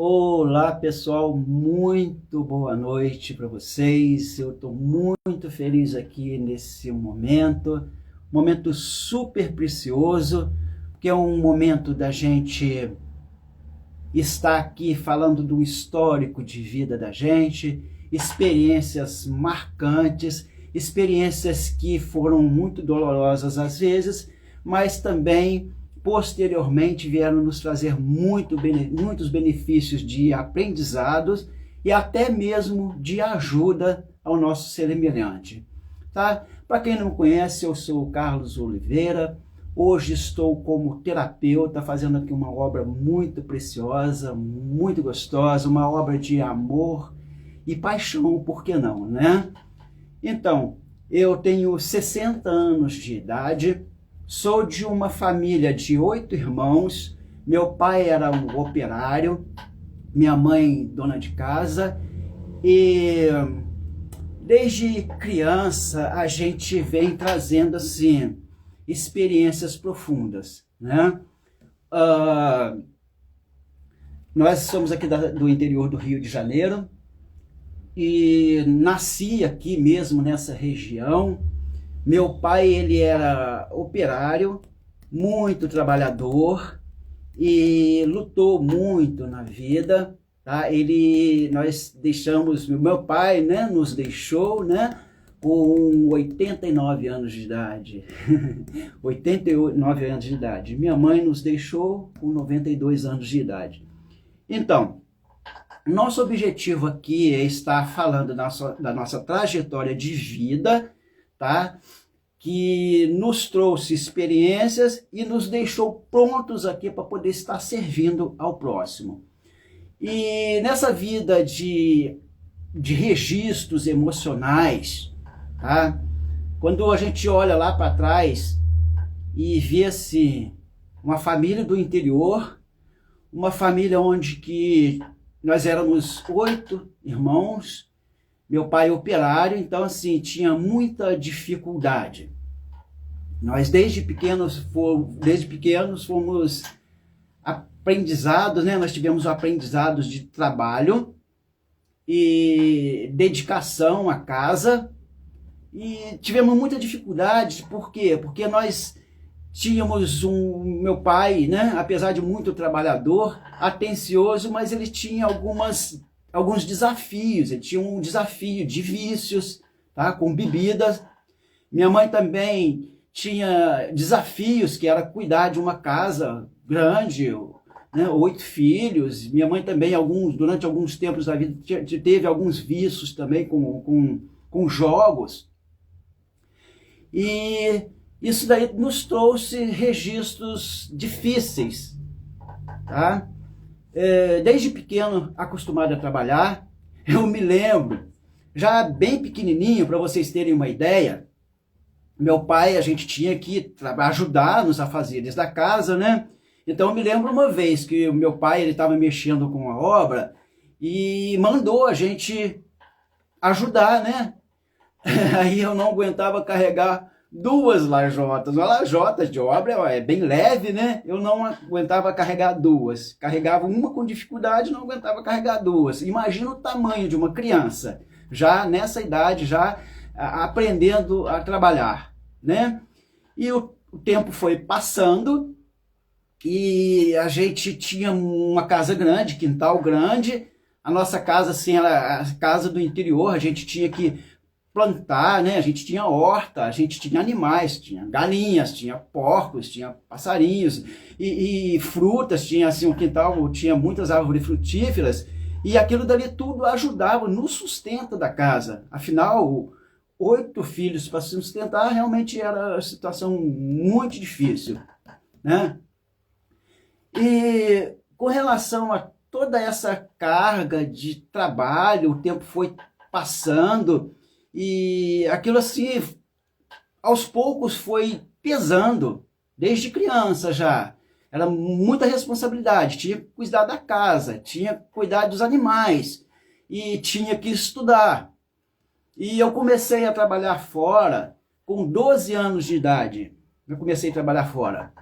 Olá pessoal, muito boa noite para vocês. Eu estou muito feliz aqui nesse momento super precioso, porque é um momento da gente estar aqui falando do histórico de vida da gente, experiências marcantes, experiências que foram muito dolorosas às vezes, mas também posteriormente vieram nos trazer muitos benefícios de aprendizados e até mesmo de ajuda ao nosso semelhante. Tá? Para quem não conhece, eu sou o Carlos Oliveira. Hoje estou como terapeuta fazendo aqui uma obra muito preciosa, muito gostosa, uma obra de amor e paixão, por que não, né? Então, eu tenho 60 anos de idade. Sou de uma família de 8 irmãos, meu pai era um operário, minha mãe dona de casa, e desde criança a gente vem trazendo assim, experiências profundas, né? Nós somos aqui do interior do Rio de Janeiro, e nasci aqui mesmo nessa região. Meu pai, ele era operário, muito trabalhador e lutou muito na vida, tá? Meu pai, né, nos deixou, né, com 89 anos de idade. 89 anos de idade. Minha mãe nos deixou com 92 anos de idade. Então, nosso objetivo aqui é estar falando da nossa trajetória de vida, tá? Que nos trouxe experiências e nos deixou prontos aqui para poder estar servindo ao próximo. E nessa vida de registros emocionais, tá? Quando a gente olha lá para trás e vê assim, uma família do interior, uma família onde que nós éramos 8 irmãos, meu pai é operário, então assim, tinha muita dificuldade. Nós desde pequenos fomos aprendizados, né? Nós tivemos aprendizados de trabalho e dedicação à casa, e tivemos muita dificuldade. Por quê? Porque nós tínhamos meu pai, né? Apesar de muito trabalhador, atencioso, mas ele tinha alguns desafios. Ele tinha um desafio de vícios, tá? Com bebidas. Minha mãe também tinha desafios, que era cuidar de uma casa grande, né? 8 filhos. Minha mãe também, durante alguns tempos da vida, teve alguns vícios também com jogos. E isso daí nos trouxe registros difíceis, tá? Desde pequeno acostumado a trabalhar, eu me lembro, já bem pequenininho, para vocês terem uma ideia, meu pai, a gente tinha que ajudar nos afazeres da casa, né? Então eu me lembro uma vez que o meu pai, ele estava mexendo com a obra e mandou a gente ajudar, né? Aí eu não aguentava carregar 2 lajotas. Uma lajota de obra é bem leve, né? Eu não aguentava carregar 2. Carregava uma com dificuldade, não aguentava carregar 2. Imagina o tamanho de uma criança, já nessa idade, já aprendendo a trabalhar, né? E o tempo foi passando e a gente tinha uma casa grande, quintal grande. A nossa casa, assim, era a casa do interior, a gente tinha que plantar, né? A gente tinha horta, a gente tinha animais, tinha galinhas, tinha porcos, tinha passarinhos e frutas, tinha assim um quintal, tinha muitas árvores frutíferas, e aquilo dali tudo ajudava no sustento da casa. Afinal, 8 filhos para sustentar realmente era uma situação muito difícil, né? E com relação a toda essa carga de trabalho, o tempo foi passando, e aquilo assim, aos poucos foi pesando, desde criança já. Era muita responsabilidade, tinha que cuidar da casa, tinha que cuidar dos animais, e tinha que estudar. E eu comecei a trabalhar fora com 12 anos de idade. Eu comecei a trabalhar fora.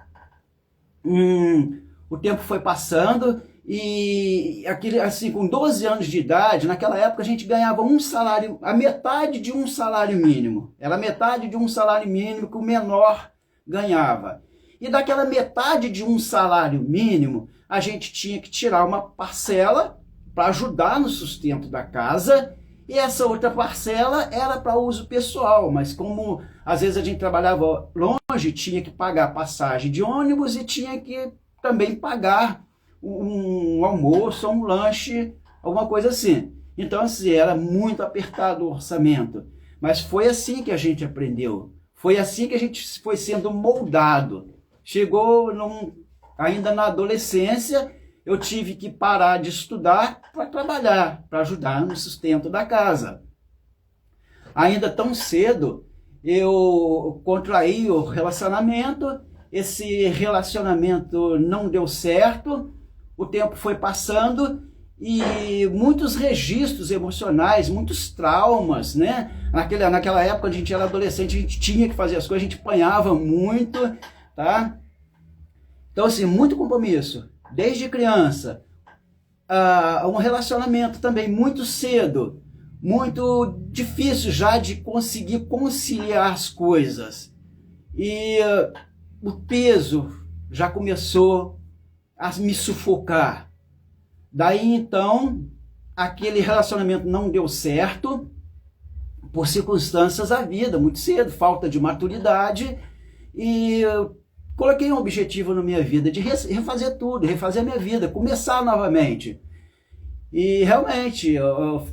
O tempo foi passando E aquele, assim, com 12 anos de idade, naquela época a gente ganhava um salário, a metade de um salário mínimo. Era metade de um salário mínimo que o menor ganhava. E daquela metade de um salário mínimo, a gente tinha que tirar uma parcela para ajudar no sustento da casa, e essa outra parcela era para uso pessoal, mas como às vezes a gente trabalhava longe, tinha que pagar passagem de ônibus e tinha que também pagar um almoço, um lanche, alguma coisa assim. Então, assim, era muito apertado o orçamento. Mas foi assim que a gente aprendeu. Foi assim que a gente foi sendo moldado. Chegou ainda na adolescência, eu tive que parar de estudar para trabalhar, para ajudar no sustento da casa. Ainda tão cedo, eu contraí o relacionamento, esse relacionamento não deu certo, o tempo foi passando e muitos registros emocionais, muitos traumas, né? Naquela época, quando a gente era adolescente, a gente tinha que fazer as coisas, a gente apanhava muito, tá? Então, assim, muito compromisso, desde criança. Um relacionamento também muito cedo, muito difícil já de conseguir conciliar as coisas. E o peso já começou a me sufocar. Daí então, aquele relacionamento não deu certo, por circunstâncias da vida, muito cedo, falta de maturidade, e coloquei um objetivo na minha vida de refazer tudo, refazer a minha vida, começar novamente. E realmente, eu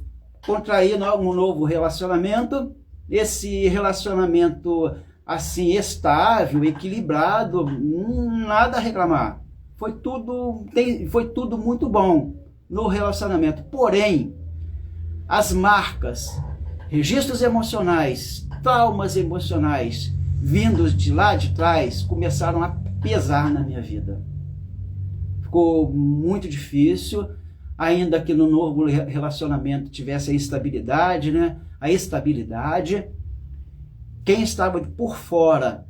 contraí um novo relacionamento, esse relacionamento assim, estável, equilibrado, nada a reclamar. Foi tudo muito bom no relacionamento. Porém, as marcas, registros emocionais, traumas emocionais, vindos de lá de trás, começaram a pesar na minha vida. Ficou muito difícil, ainda que no novo relacionamento tivesse a instabilidade, né? A estabilidade. Quem estava por fora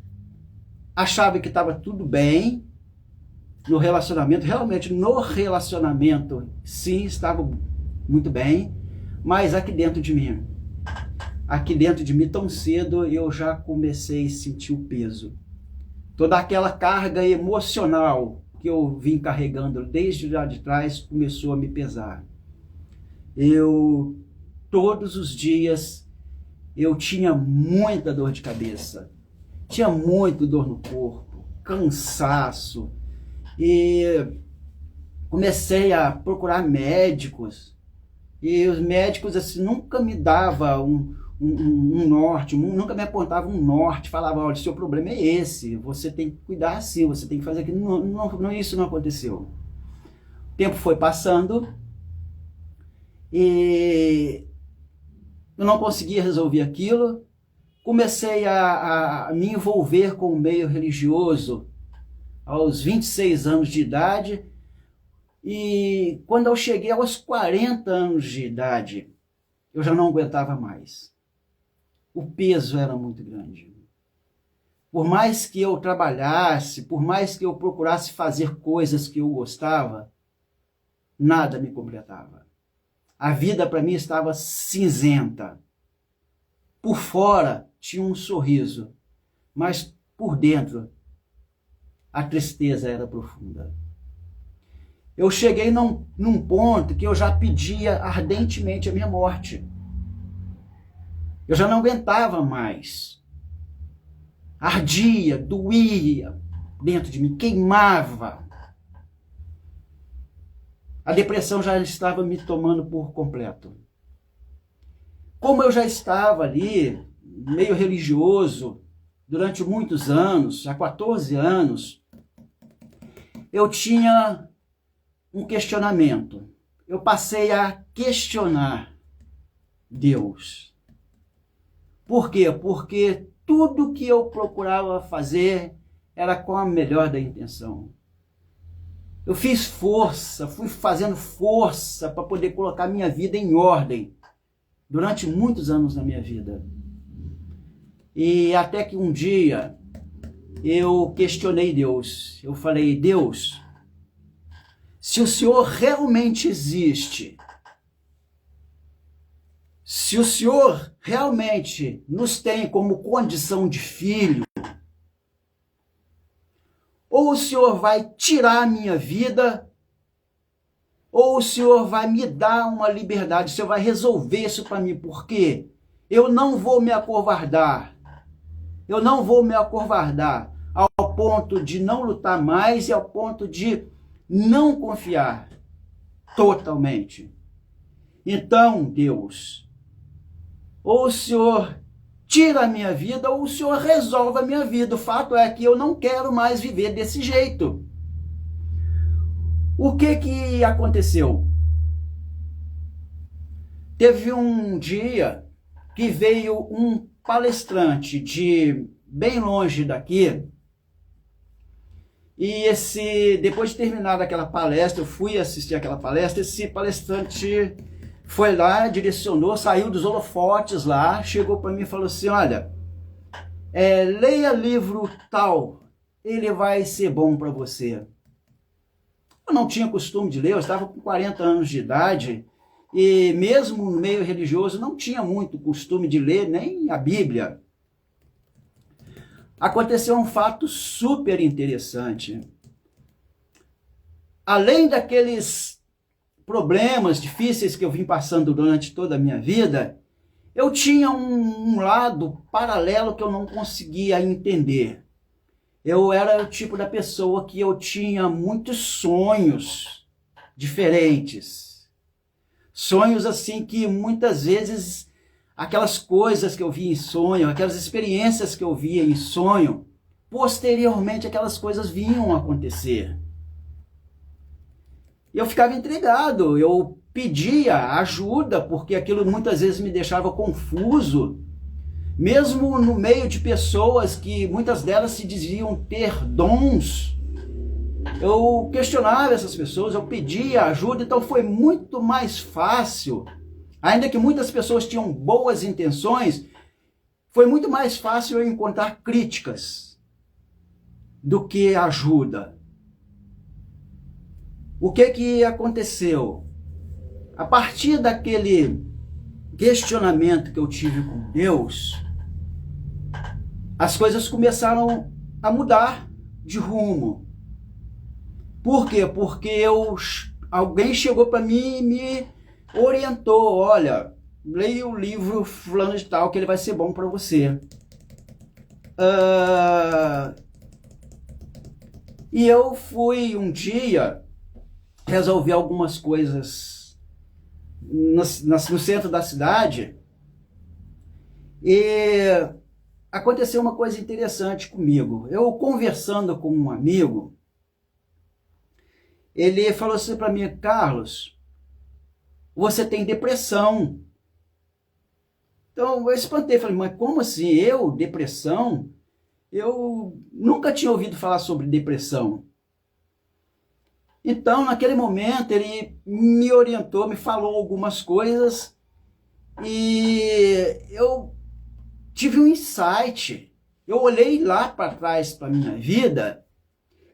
achava que estava tudo bem no relacionamento. Realmente, no relacionamento, sim, estava muito bem. Mas aqui dentro de mim, tão cedo, eu já comecei a sentir o peso. Toda aquela carga emocional que eu vim carregando desde lá de trás começou a me pesar. Todos os dias, eu tinha muita dor de cabeça, tinha muito dor no corpo, cansaço, e comecei a procurar médicos, e os médicos assim, nunca me davam um norte, nunca me apontavam um norte, falavam, olha, seu problema é esse, você tem que cuidar assim, você tem que fazer aquilo. Isso não aconteceu. O tempo foi passando, e eu não conseguia resolver aquilo, comecei a me envolver com o meio religioso aos 26 anos de idade, e quando eu cheguei aos 40 anos de idade, eu já não aguentava mais. O peso era muito grande. Por mais que eu trabalhasse, por mais que eu procurasse fazer coisas que eu gostava, nada me completava. A vida para mim estava cinzenta. Por fora tinha um sorriso, mas por dentro a tristeza era profunda. Eu cheguei num ponto que eu já pedia ardentemente a minha morte. Eu já não aguentava mais. Ardia, doía dentro de mim, queimava. A depressão já estava me tomando por completo. Como eu já estava ali, meio religioso, durante muitos anos, há 14 anos, eu tinha um questionamento. Eu passei a questionar Deus. Por quê? Porque tudo que eu procurava fazer era com a melhor da intenção. Eu fiz força, fui fazendo força para poder colocar minha vida em ordem durante muitos anos na minha vida. E até que um dia eu questionei Deus. Eu falei, Deus, se o Senhor realmente existe, se o Senhor realmente nos tem como condição de filho, ou o Senhor vai tirar a minha vida, ou o Senhor vai me dar uma liberdade, o Senhor vai resolver isso para mim, porque eu não vou me acovardar. Eu não vou me acovardar ao ponto de não lutar mais e ao ponto de não confiar totalmente. Então, Deus, ou o Senhor tira a minha vida, ou o Senhor resolve a minha vida. O fato é que eu não quero mais viver desse jeito. O que aconteceu? Teve um dia que veio um palestrante de bem longe daqui, e depois de terminar aquela palestra, eu fui assistir aquela palestra, esse palestrante foi lá, direcionou, saiu dos holofotes lá, chegou para mim e falou assim, olha, leia livro tal, ele vai ser bom para você. Eu não tinha costume de ler, eu estava com 40 anos de idade, e mesmo no meio religioso não tinha muito costume de ler nem a Bíblia. Aconteceu um fato super interessante. Além daqueles problemas difíceis que eu vim passando durante toda a minha vida, eu tinha um lado paralelo que eu não conseguia entender. Eu era o tipo da pessoa que eu tinha muitos sonhos diferentes. Sonhos assim que muitas vezes aquelas coisas que eu via em sonho, aquelas experiências que eu via em sonho, posteriormente aquelas coisas vinham a acontecer. Eu ficava intrigado, eu pedia ajuda, porque aquilo muitas vezes me deixava confuso, mesmo no meio de pessoas que muitas delas se diziam ter dons. Eu questionava essas pessoas, eu pedia ajuda, então foi muito mais fácil, ainda que muitas pessoas tinham boas intenções, foi muito mais fácil eu encontrar críticas do que ajuda. O que aconteceu? A partir daquele questionamento que eu tive com Deus, as coisas começaram a mudar de rumo. Por quê? Porque alguém chegou para mim e me orientou, olha, leia o livro fulano de tal que ele vai ser bom para você. E eu fui um dia resolver algumas coisas no centro da cidade e aconteceu uma coisa interessante comigo. Eu conversando com um amigo, ele falou assim para mim, Carlos, você tem depressão. Então eu espantei, falei, mas como assim? Eu? Depressão? Eu nunca tinha ouvido falar sobre depressão. Então, naquele momento, ele me orientou, me falou algumas coisas e eu tive um insight. Eu olhei lá para trás para a minha vida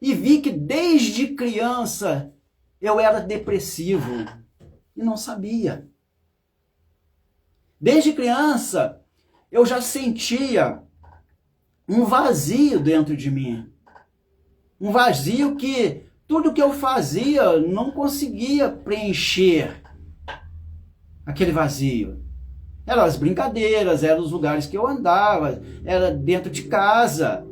e vi que desde criança eu era depressivo e não sabia. Desde criança eu já sentia um vazio dentro de mim. Um vazio que tudo que eu fazia não conseguia preencher aquele vazio. Eram as brincadeiras, eram os lugares que eu andava, era dentro de casa.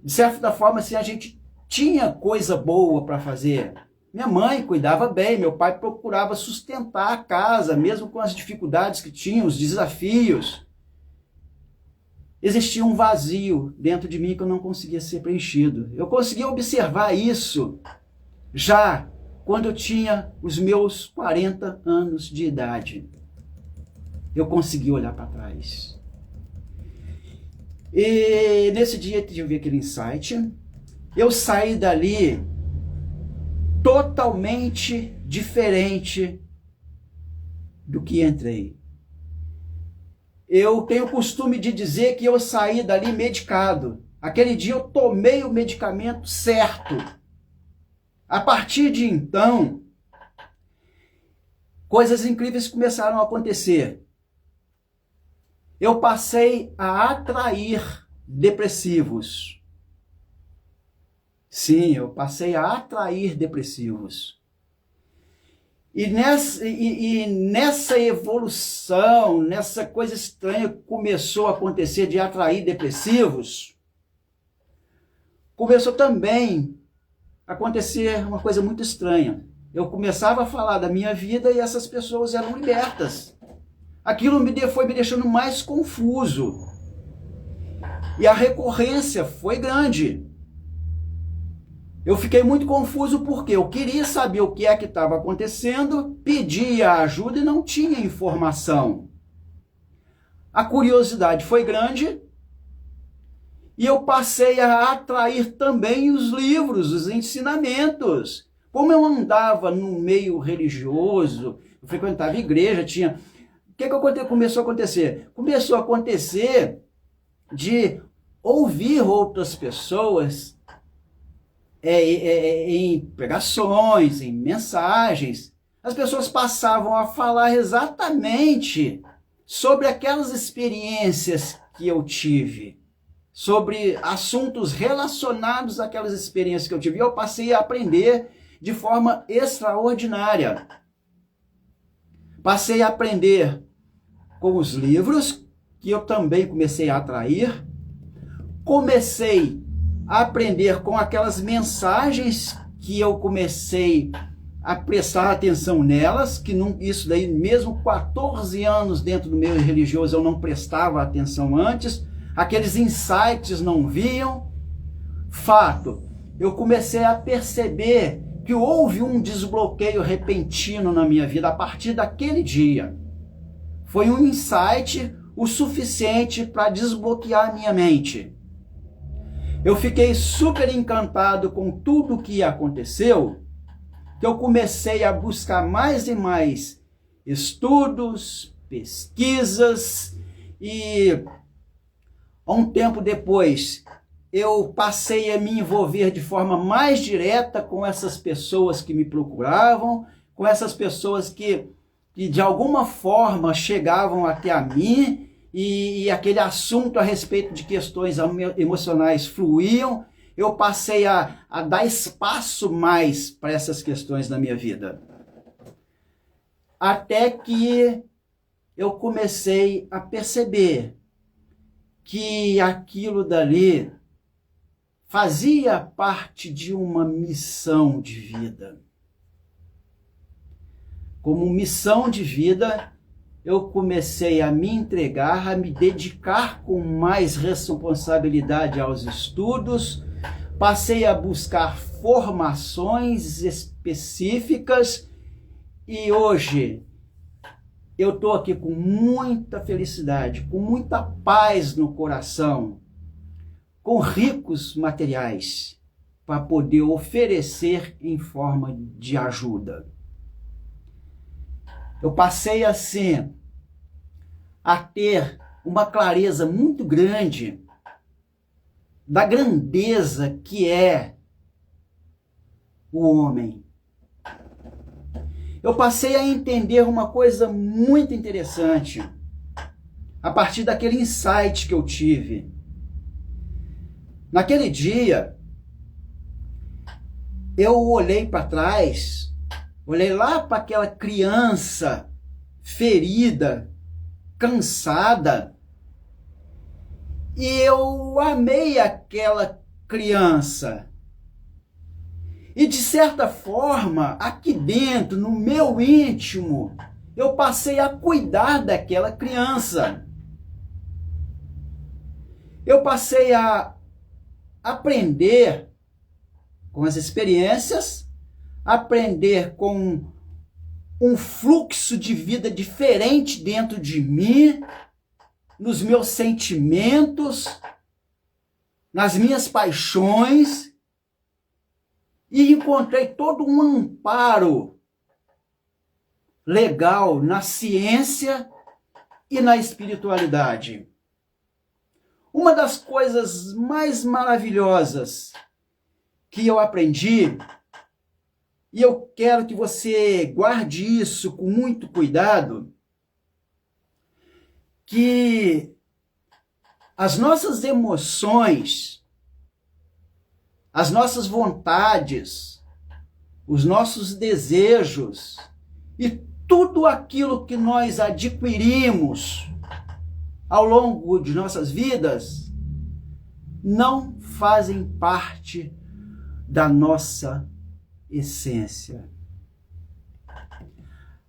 De certa forma, assim, a gente tinha coisa boa para fazer. Minha mãe cuidava bem, meu pai procurava sustentar a casa, mesmo com as dificuldades que tinha, os desafios. Existia um vazio dentro de mim que eu não conseguia ser preenchido. Eu conseguia observar isso já quando eu tinha os meus 40 anos de idade. Eu consegui olhar para trás. E nesse dia eu tive aquele insight. Eu saí dali totalmente diferente do que entrei. Eu tenho o costume de dizer que eu saí dali medicado. Aquele dia eu tomei o medicamento certo. A partir de então, coisas incríveis começaram a acontecer. Eu passei a atrair depressivos. Sim, eu passei a atrair depressivos. E nessa evolução, nessa coisa estranha que começou a acontecer de atrair depressivos, começou também a acontecer uma coisa muito estranha. Eu começava a falar da minha vida e essas pessoas eram libertas. Aquilo foi me deixando mais confuso. E a recorrência foi grande. Eu fiquei muito confuso porque eu queria saber o que é que estava acontecendo, pedia ajuda e não tinha informação. A curiosidade foi grande e eu passei a atrair também os livros, os ensinamentos. Como eu andava no meio religioso, eu frequentava a igreja, tinha... O que começou a acontecer? Começou a acontecer de ouvir outras pessoas em pregações, em mensagens. As pessoas passavam a falar exatamente sobre aquelas experiências que eu tive, sobre assuntos relacionados àquelas experiências que eu tive. E eu passei a aprender de forma extraordinária. Passei a aprender com os livros, que eu também comecei a atrair. Comecei a aprender com aquelas mensagens que eu comecei a prestar atenção nelas, que não, isso daí mesmo 14 anos dentro do meio religioso eu não prestava atenção antes, aqueles insights não vinham. Fato, eu comecei a perceber que houve um desbloqueio repentino na minha vida a partir daquele dia. Foi um insight o suficiente para desbloquear a minha mente. Eu fiquei super encantado com tudo que aconteceu, que eu comecei a buscar mais e mais estudos, pesquisas, e um tempo depois eu passei a me envolver de forma mais direta com essas pessoas que me procuravam, com essas pessoas que de alguma forma chegavam até a mim, e aquele assunto a respeito de questões emocionais fluíam. Eu passei a dar espaço mais para essas questões na minha vida. Até que eu comecei a perceber que aquilo dali fazia parte de uma missão de vida. Como missão de vida, eu comecei a me entregar, a me dedicar com mais responsabilidade aos estudos, passei a buscar formações específicas e hoje eu estou aqui com muita felicidade, com muita paz no coração, com ricos materiais para poder oferecer em forma de ajuda. Eu passei assim a ter uma clareza muito grande da grandeza que é o homem. Eu passei a entender uma coisa muito interessante a partir daquele insight que eu tive. Naquele dia, eu olhei para trás, olhei lá para aquela criança ferida, cansada, e eu amei aquela criança. E de certa forma, aqui dentro, no meu íntimo, eu passei a cuidar daquela criança. Eu passei a aprender com as experiências, aprender com um fluxo de vida diferente dentro de mim, nos meus sentimentos, nas minhas paixões, e encontrei todo um amparo legal na ciência e na espiritualidade. Uma das coisas mais maravilhosas que eu aprendi e eu quero que você guarde isso com muito cuidado, que as nossas emoções, as nossas vontades, os nossos desejos e tudo aquilo que nós adquirimos ao longo de nossas vidas não fazem parte da nossa essência.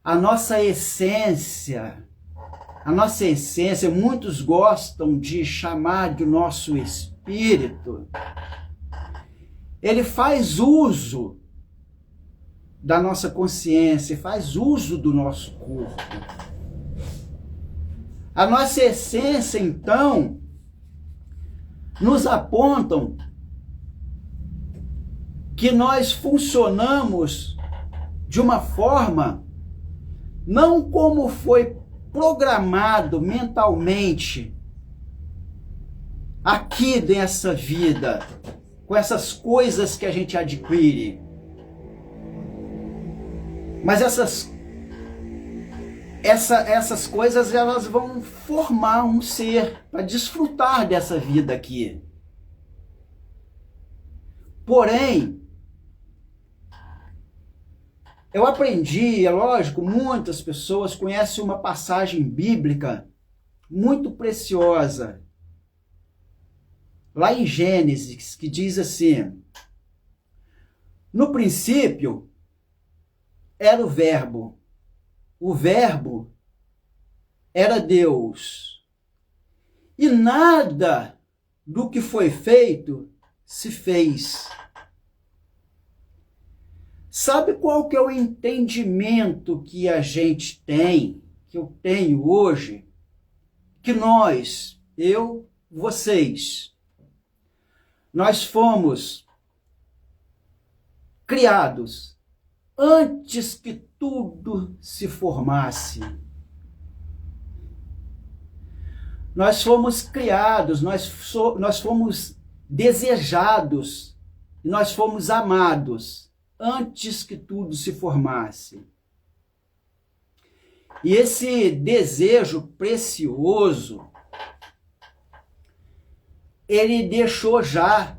A nossa essência, muitos gostam de chamar de nosso espírito, ele faz uso da nossa consciência, faz uso do nosso corpo. A nossa essência, então, nos apontam que nós funcionamos de uma forma não como foi programado mentalmente aqui dessa vida, com essas coisas que a gente adquire. Mas essas coisas, elas vão formar um ser para desfrutar dessa vida aqui. Porém, eu aprendi, é lógico, muitas pessoas conhecem uma passagem bíblica muito preciosa, lá em Gênesis, que diz assim: no princípio era o Verbo era Deus, e nada do que foi feito se fez. Sabe qual que é o entendimento que a gente tem, que eu tenho hoje? Que nós, eu, vocês, nós fomos criados antes que tudo se formasse. Nós fomos criados, nós fomos desejados, nós fomos amados antes que tudo se formasse. E esse desejo precioso, ele deixou já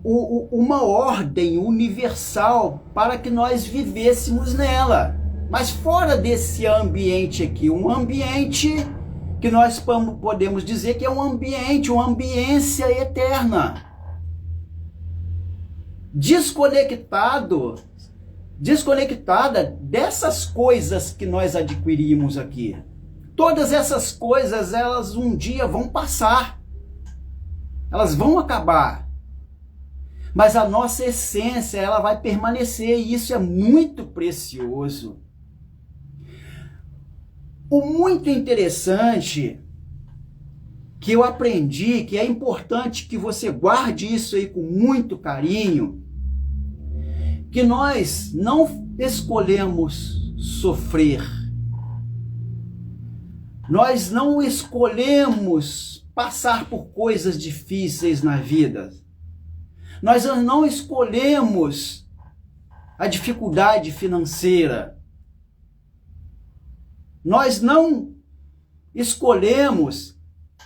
uma ordem universal para que nós vivêssemos nela. Mas fora desse ambiente aqui, um ambiente que nós podemos dizer que é um ambiente, uma ambiência eterna. Desconectada dessas coisas que nós adquirimos aqui. Todas essas coisas, elas um dia vão passar. Elas vão acabar. Mas a nossa essência, ela vai permanecer, e isso é muito precioso. O muito interessante que eu aprendi, que é importante que você guarde isso aí com muito carinho, que nós não escolhemos sofrer. Nós não escolhemos passar por coisas difíceis na vida. Nós não escolhemos a dificuldade financeira. Nós não escolhemos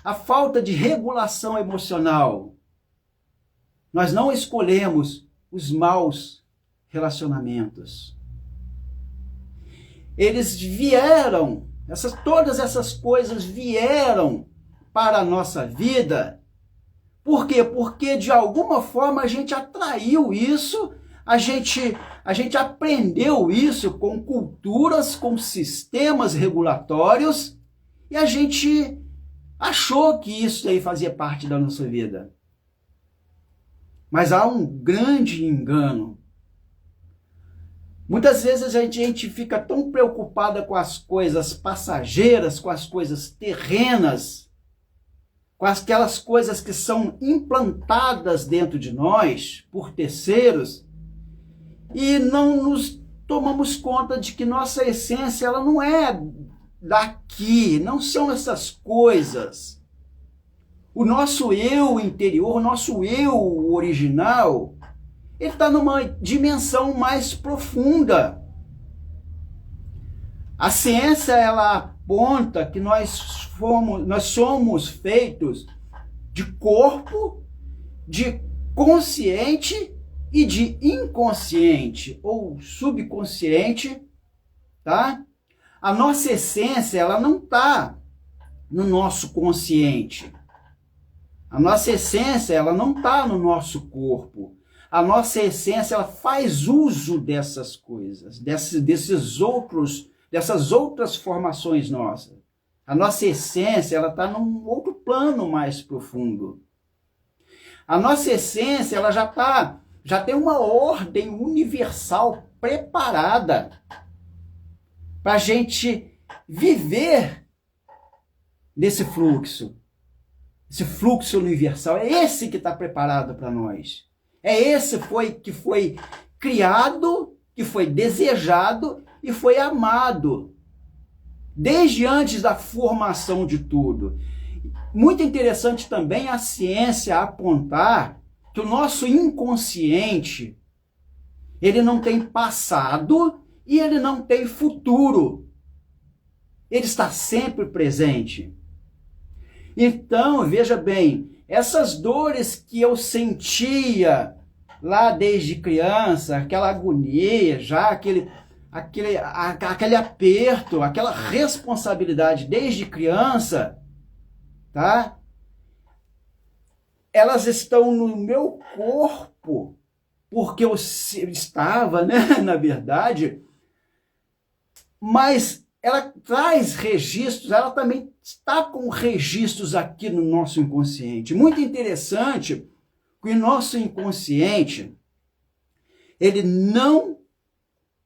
a falta de regulação emocional. Nós não escolhemos os maus relacionamentos. Eles vieram, todas essas coisas vieram para a nossa vida. Por quê? Porque de alguma forma a gente atraiu isso, a gente aprendeu isso com culturas, com sistemas regulatórios, e a gente achou que isso aí fazia parte da nossa vida. Mas há um grande engano. Muitas vezes a gente fica tão preocupada com as coisas passageiras, com as coisas terrenas, com aquelas coisas que são implantadas dentro de nós por terceiros, e não nos tomamos conta de que nossa essência, ela não é daqui, não são essas coisas. O nosso eu interior, o nosso eu original, ele está numa dimensão mais profunda. A ciência, ela aponta que nós somos feitos de corpo, de consciente e de inconsciente ou subconsciente, tá? A nossa essência, ela não está no nosso consciente. A nossa essência, ela não está no nosso corpo. A nossa essência, ela faz uso dessas coisas, dessas outras formações nossas. A nossa essência, ela está num outro plano mais profundo. A nossa essência, ela já tem uma ordem universal preparada para a gente viver nesse fluxo. Esse fluxo universal, é esse que está preparado para nós. É esse que foi criado, que foi desejado e foi amado. Desde antes da formação de tudo. Muito interessante também a ciência apontar que o nosso inconsciente, ele não tem passado e ele não tem futuro. Ele está sempre presente. Então, veja bem, essas dores que eu sentia lá desde criança, aquela agonia, já aquele aperto, aquela responsabilidade desde criança, tá? Elas estão no meu corpo, porque eu estava, né, na verdade, mas ela traz registros, ela também está com registros aqui no nosso inconsciente. Muito interessante que o nosso inconsciente, ele não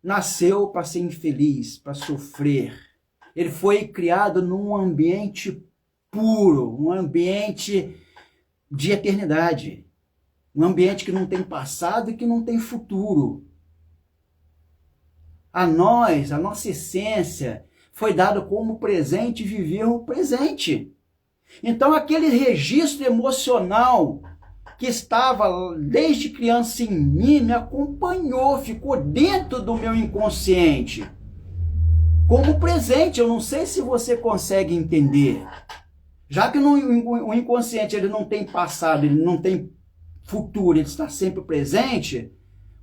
nasceu para ser infeliz, para sofrer. Ele foi criado num ambiente puro, um ambiente de eternidade. Um ambiente que não tem passado e que não tem futuro. A nossa essência foi dada como presente e viver o presente. Então aquele registro emocional que estava desde criança em mim, me acompanhou, ficou dentro do meu inconsciente. Como presente, eu não sei se você consegue entender. Já que o inconsciente ele não tem passado, ele não tem futuro, ele está sempre presente,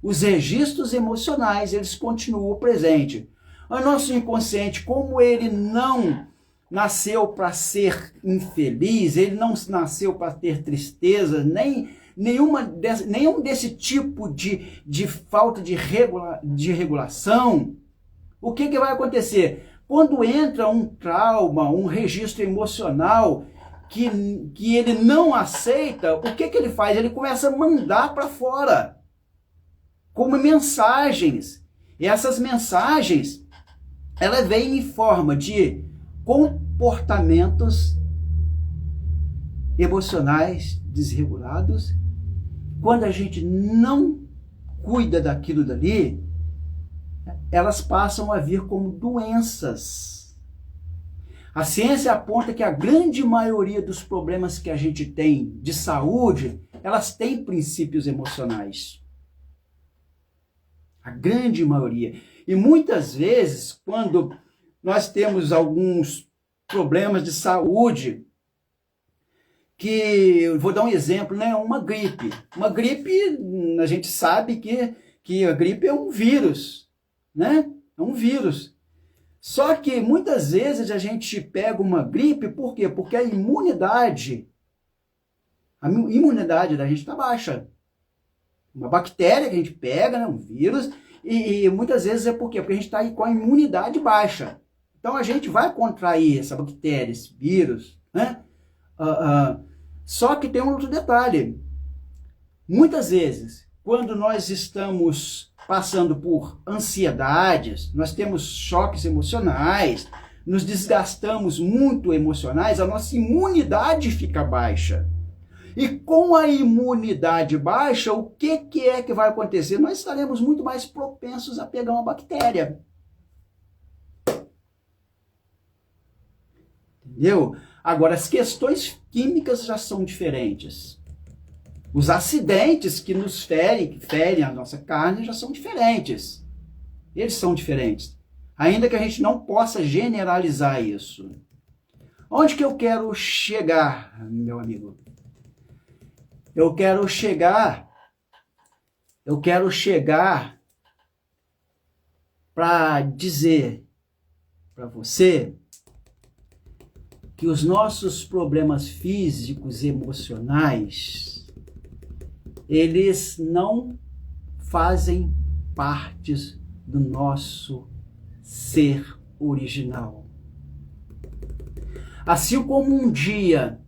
os registros emocionais, eles continuam presentes. O nosso inconsciente, como ele não nasceu para ser infeliz, ele não nasceu para ter tristeza, nenhum desse tipo de falta de regulação, o que vai acontecer? Quando entra um trauma, um registro emocional que ele não aceita, o que ele faz? Ele começa a mandar para fora, como mensagens. E essas mensagens, ela vem em forma de comportamentos emocionais desregulados. Quando a gente não cuida daquilo dali, elas passam a vir como doenças. A ciência aponta que a grande maioria dos problemas que a gente tem de saúde, elas têm princípios emocionais. A grande maioria. E muitas vezes, quando nós temos alguns problemas de saúde, que eu vou dar um exemplo, né? Uma gripe. Uma gripe, a gente sabe que a gripe é um vírus, né? É um vírus. Só que muitas vezes a gente pega uma gripe, por quê? Porque a imunidade da gente está baixa. Uma bactéria que a gente pega, né? Um vírus, e muitas vezes é por quê? Porque a gente está com a imunidade baixa. Então a gente vai contrair essa bactéria, esse vírus, né? Só que tem um outro detalhe. Muitas vezes, quando nós estamos passando por ansiedades, nós temos choques emocionais, nos desgastamos muito emocionais, a nossa imunidade fica baixa. E com a imunidade baixa, o que é que vai acontecer? Nós estaremos muito mais propensos a pegar uma bactéria. Entendeu? Agora, as questões químicas já são diferentes. Os acidentes que nos ferem, que ferem a nossa carne, já são diferentes. Eles são diferentes. Ainda que a gente não possa generalizar isso. Onde que eu quero chegar, meu amigo? Eu quero chegar para dizer para você que os nossos problemas físicos e emocionais, eles não fazem parte do nosso ser original. Assim como um dia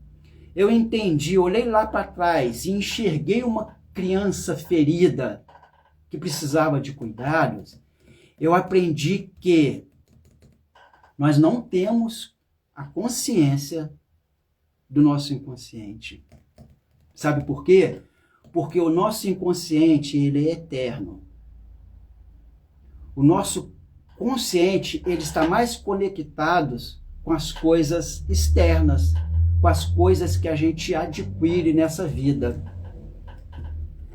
eu entendi, olhei lá para trás e enxerguei uma criança ferida que precisava de cuidados, eu aprendi que nós não temos a consciência do nosso inconsciente. Sabe por quê? Porque o nosso inconsciente, ele é eterno. O nosso consciente, ele está mais conectado com as coisas externas, com as coisas que a gente adquire nessa vida.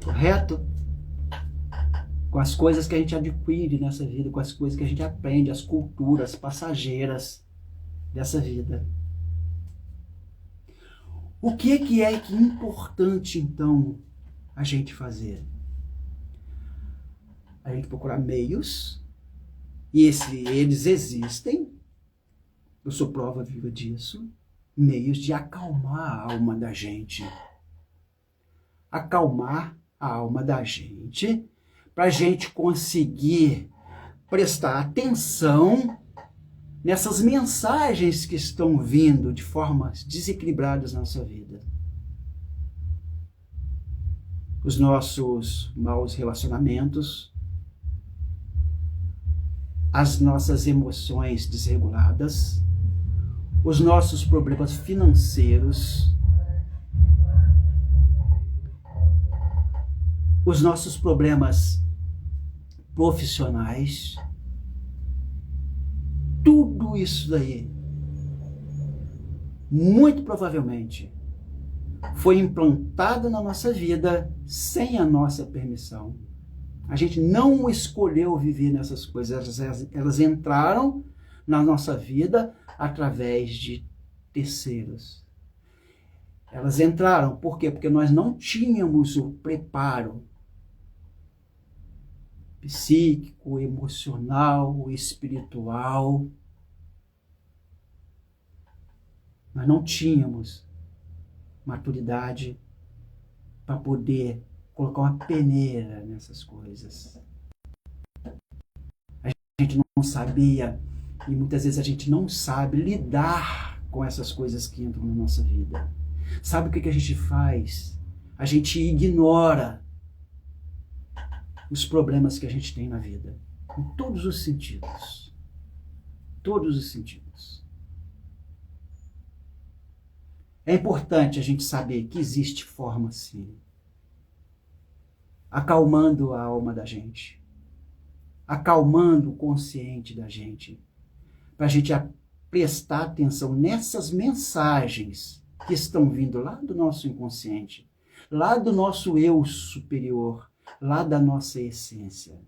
Correto? Com as coisas que a gente adquire nessa vida, com as coisas que a gente aprende, as culturas passageiras dessa vida. O que é importante, então, a gente fazer? A gente procurar meios, e eles existem, eu sou prova viva disso, meios de acalmar a alma da gente. Acalmar a alma da gente, para a gente conseguir prestar atenção nessas mensagens que estão vindo de formas desequilibradas na nossa vida. Os nossos maus relacionamentos, as nossas emoções desreguladas, os nossos problemas financeiros, os nossos problemas profissionais, tudo isso daí, muito provavelmente, foi implantado na nossa vida sem a nossa permissão. A gente não escolheu viver nessas coisas, elas entraram na nossa vida através de terceiros. Elas entraram, por quê? Porque nós não tínhamos o preparo psíquico, emocional, espiritual. Nós não tínhamos maturidade para poder colocar uma peneira nessas coisas. A gente não sabia, e muitas vezes a gente não sabe lidar com essas coisas que entram na nossa vida. Sabe o que a gente faz? A gente ignora os problemas que a gente tem na vida, em todos os sentidos. Todos os sentidos. É importante a gente saber que existe forma sim, acalmando a alma da gente, acalmando o consciente da gente, para a gente prestar atenção nessas mensagens que estão vindo lá do nosso inconsciente, lá do nosso eu superior, lá da nossa essência.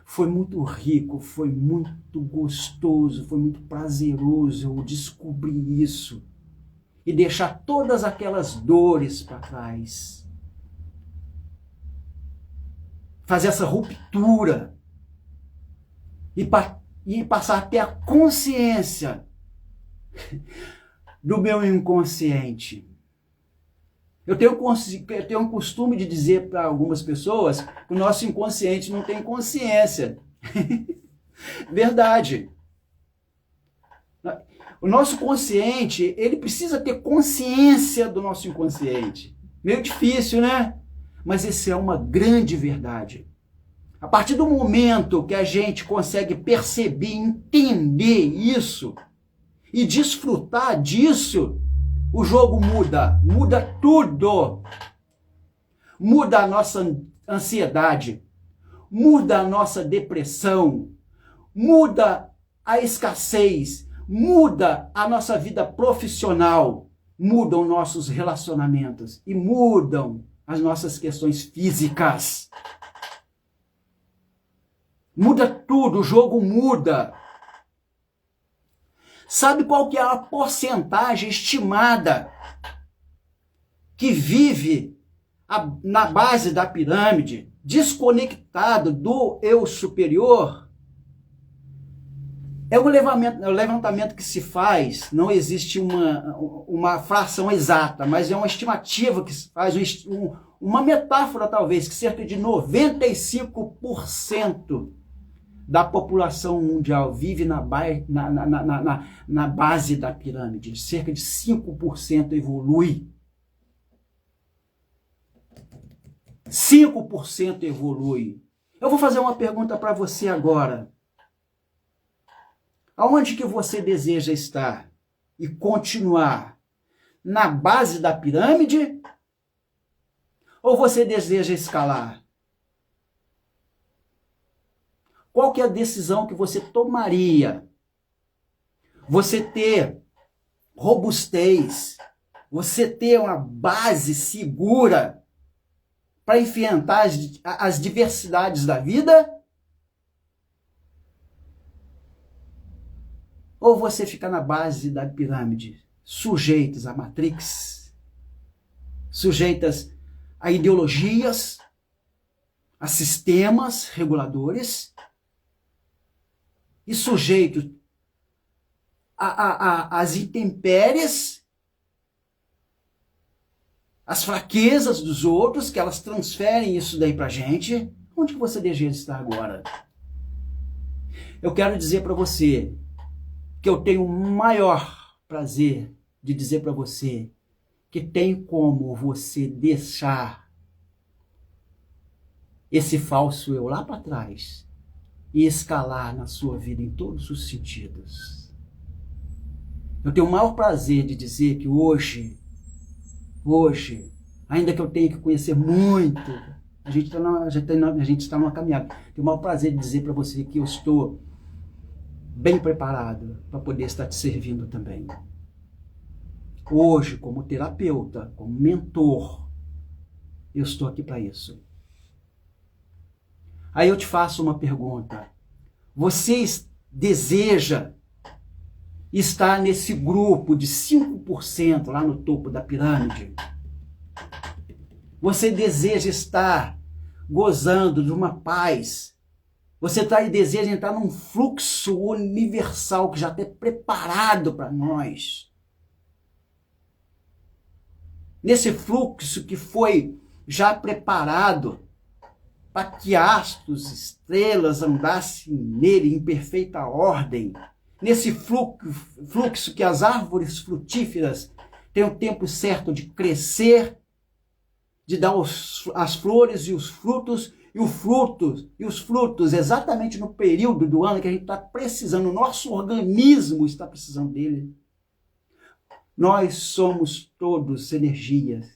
Foi muito rico, foi muito gostoso, foi muito prazeroso eu descobrir isso e deixar todas aquelas dores para trás. Fazer essa ruptura e passar a ter a consciência do meu inconsciente. Eu tenho um costume de dizer para algumas pessoas que o nosso inconsciente não tem consciência. Verdade. O nosso consciente, ele precisa ter consciência do nosso inconsciente. Meio difícil, né? Mas isso é uma grande verdade. A partir do momento que a gente consegue perceber, entender isso e desfrutar disso, o jogo muda tudo. Muda a nossa ansiedade, muda a nossa depressão, muda a escassez, muda a nossa vida profissional, mudam nossos relacionamentos e mudam as nossas questões físicas. Muda tudo, o jogo muda. Sabe qual que é a porcentagem estimada que vive na base da pirâmide, desconectado do eu superior? É um levantamento que se faz, não existe uma fração exata, mas é uma estimativa que se faz, uma metáfora talvez, que cerca de 95% da população mundial vive na base da pirâmide, cerca de 5% evolui. 5% evolui. Eu vou fazer uma pergunta para você agora. Aonde que você deseja estar e continuar? Na base da pirâmide? Ou você deseja escalar? Qual que é a decisão que você tomaria? Você ter robustez, você ter uma base segura para enfrentar as diversidades da vida? Ou você fica na base da pirâmide, sujeitos à Matrix, sujeitas a ideologias, a sistemas reguladores e sujeitos às intempéries, às fraquezas dos outros, que elas transferem isso daí pra gente? Onde que você deseja estar agora? Eu quero dizer para você que eu tenho o maior prazer de dizer para você que tem como você deixar esse falso eu lá para trás e escalar na sua vida em todos os sentidos. Eu tenho o maior prazer de dizer que hoje, ainda que eu tenha que conhecer muito, a gente está numa caminhada, tenho o maior prazer de dizer para você que eu estou bem preparado para poder estar te servindo também. Hoje, como terapeuta, como mentor, eu estou aqui para isso. Aí eu te faço uma pergunta. Você deseja estar nesse grupo de 5% lá no topo da pirâmide? Você deseja estar gozando de uma paz? Você deseja entrar num fluxo universal que já está preparado para nós? Nesse fluxo que foi já preparado para que astros, estrelas andassem nele em perfeita ordem. Nesse fluxo que as árvores frutíferas têm o tempo certo de crescer, de dar as flores e os frutos, e os frutos exatamente no período do ano que a gente está precisando, o nosso organismo está precisando dele. Nós somos todos energias.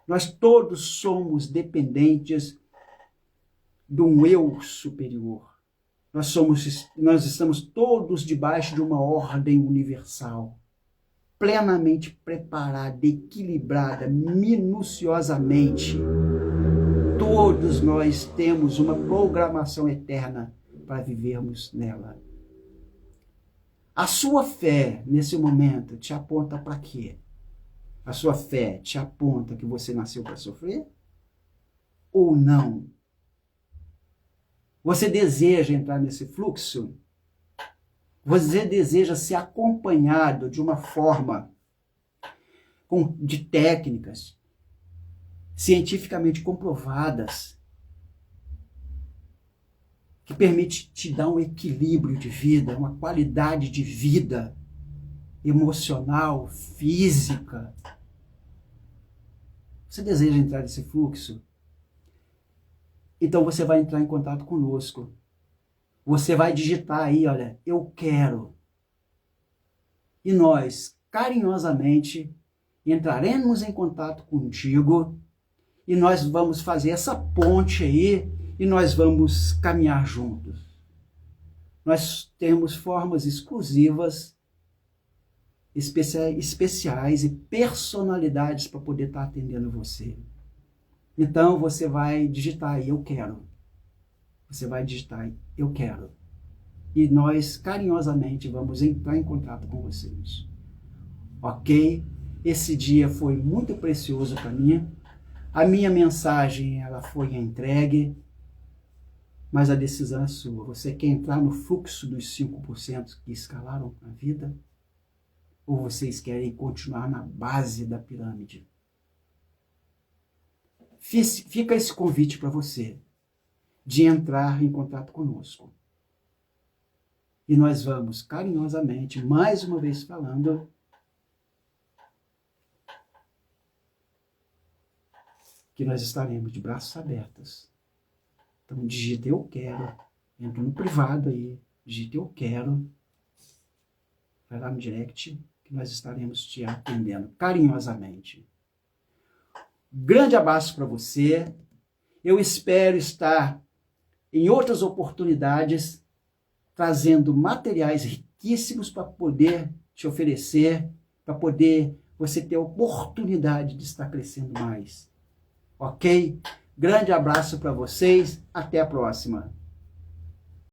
Nós todos somos dependentes de um eu superior. Nós estamos todos debaixo de uma ordem universal, plenamente preparada, equilibrada, minuciosamente. Todos nós temos uma programação eterna para vivermos nela. A sua fé, nesse momento, te aponta para quê? A sua fé te aponta que você nasceu para sofrer? Ou não? Você deseja entrar nesse fluxo? Você deseja ser acompanhado de uma forma de técnicas cientificamente comprovadas que permite te dar um equilíbrio de vida, uma qualidade de vida emocional, física? Você deseja entrar nesse fluxo? Então você vai entrar em contato conosco. Você vai digitar aí, olha, eu quero. E nós, carinhosamente, entraremos em contato contigo e nós vamos fazer essa ponte aí e nós vamos caminhar juntos. Nós temos formas exclusivas especiais e personalidades para poder estar atendendo você. Então você vai digitar aí, eu quero. Você vai digitar aí, eu quero. E nós carinhosamente vamos entrar em contato com vocês. Ok? Esse dia foi muito precioso para mim. A minha mensagem ela foi entregue, mas a decisão é sua. Você quer entrar no fluxo dos 5% que escalaram a vida? Ou vocês querem continuar na base da pirâmide? Fica esse convite para você de entrar em contato conosco. E nós vamos carinhosamente, mais uma vez falando, que nós estaremos de braços abertos. Então digita eu quero, entra no privado aí, digita eu quero, vai lá no direct, que nós estaremos te atendendo carinhosamente. Grande abraço para você, eu espero estar em outras oportunidades, trazendo materiais riquíssimos para poder te oferecer, para poder você ter a oportunidade de estar crescendo mais. Ok? Grande abraço para vocês, até a próxima.